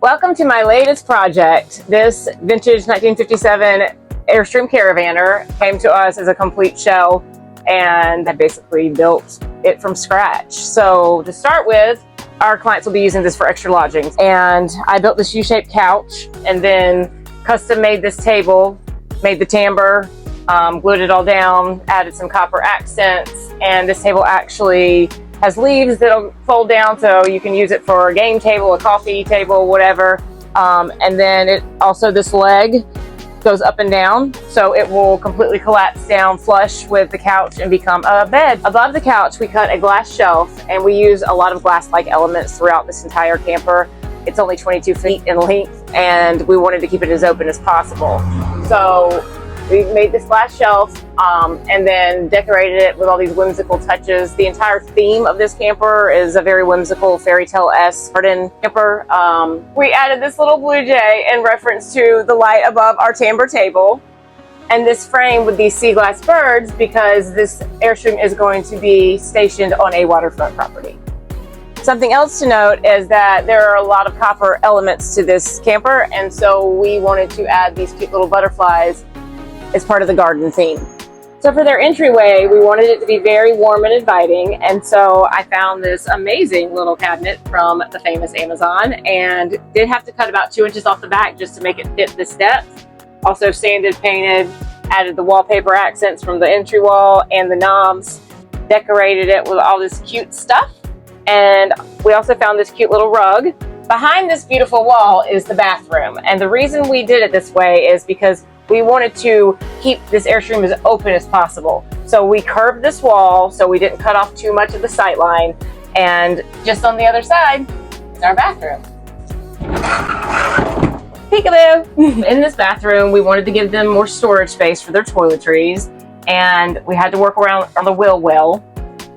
Welcome to my latest project. This vintage 1957 Airstream Caravanner came to us as a complete shell, and I basically built it from scratch. So to start with, our clients will be using this for extra lodgings. And I built this U-shaped couch and then custom made this table, made the timbre, glued it all down, added some copper accents, and this table actually has leaves that'll fold down so you can use it for a game table, a coffee table, whatever. And then it also, this leg goes up and down, so it will completely collapse down flush with the couch and become a bed. Above the couch, we cut a glass shelf, and we use a lot of glass-like elements throughout this entire camper. It's only 22 feet in length, and we wanted to keep it as open as possible. So we made this glass shelf and then decorated it with all these whimsical touches. The entire theme of this camper is a very whimsical, fairy tale-esque garden camper. We added this little blue jay in reference to the light above our timbre table, and this frame with these sea glass birds because this Airstream is going to be stationed on a waterfront property. Something else to note is that there are a lot of copper elements to this camper, and so we wanted to add these cute little butterflies as part of the garden theme. So for their entryway, we wanted it to be very warm and inviting, and so I found this amazing little cabinet from the famous Amazon, and did have to cut about 2 inches off the back just to make it fit this depth. Also sanded, painted, added the wallpaper accents from the entry wall and the knobs, decorated it with all this cute stuff, and we also found this cute little rug. Behind this beautiful wall is the bathroom, and the reason we did it this way is because we wanted to keep this Airstream as open as possible. So we curved this wall so we didn't cut off too much of the sight line. And just on the other side is our bathroom. Peekaboo! In this bathroom, we wanted to give them more storage space for their toiletries. And we had to work around on the wheel well,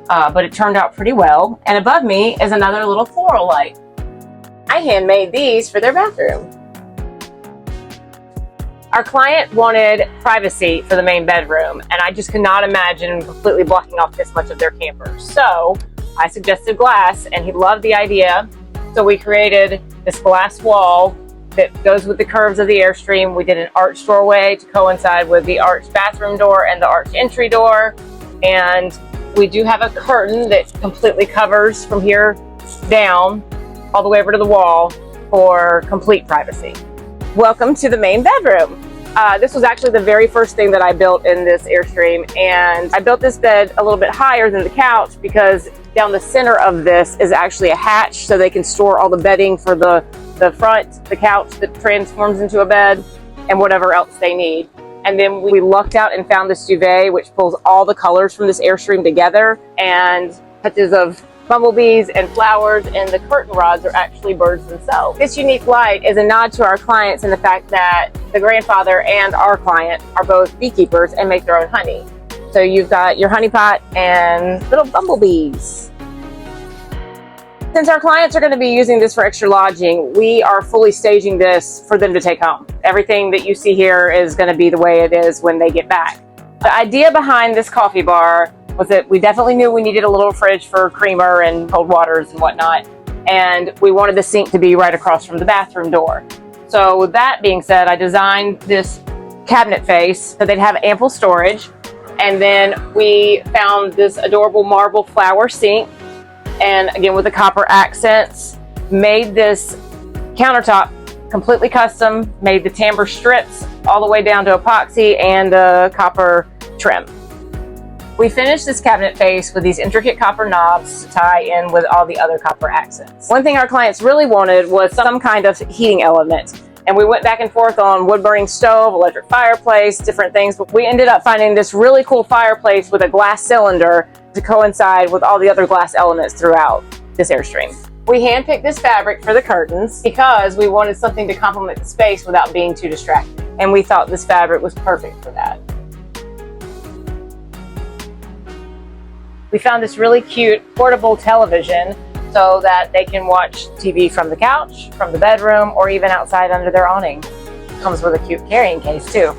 but it turned out pretty well. And above me is another little floral light. I handmade these for their bathroom. Our client wanted privacy for the main bedroom, and I just could not imagine completely blocking off this much of their camper. So I suggested glass, and he loved the idea. So we created this glass wall that goes with the curves of the Airstream. We did an arched doorway to coincide with the arched bathroom door and the arched entry door. And we do have a curtain that completely covers from here down all the way over to the wall for complete privacy. Welcome to the main bedroom. This was actually the very first thing that I built in this Airstream, and I built this bed a little bit higher than the couch because down the center of this is actually a hatch so they can store all the bedding for the front, the couch that transforms into a bed, and whatever else they need. And then we lucked out and found this duvet which pulls all the colors from this Airstream together, and touches of bumblebees and flowers, and the curtain rods are actually birds themselves. This unique light is a nod to our clients in the fact that the grandfather and our client are both beekeepers and make their own honey. So you've got your honey pot and little bumblebees. Since our clients are going to be using this for extra lodging, we are fully staging this for them to take home. Everything that you see here is going to be the way it is when they get back. The idea behind this coffee bar was that we definitely knew we needed a little fridge for creamer and cold waters and whatnot, and we wanted the sink to be right across from the bathroom door. So with that being said, I designed this cabinet face so they'd have ample storage, and then we found this adorable marble flower sink, and again with the copper accents, made this countertop completely custom, made the timbre strips all the way down to epoxy and the copper trim. We finished this cabinet face with these intricate copper knobs to tie in with all the other copper accents. One thing our clients really wanted was some kind of heating element, and we went back and forth on wood-burning stove, electric fireplace, different things, but we ended up finding this really cool fireplace with a glass cylinder to coincide with all the other glass elements throughout this Airstream. We handpicked this fabric for the curtains because we wanted something to complement the space without being too distracting, and we thought this fabric was perfect for that. We found this really cute portable television so that they can watch TV from the couch, from the bedroom, or even outside under their awning. Comes with a cute carrying case too.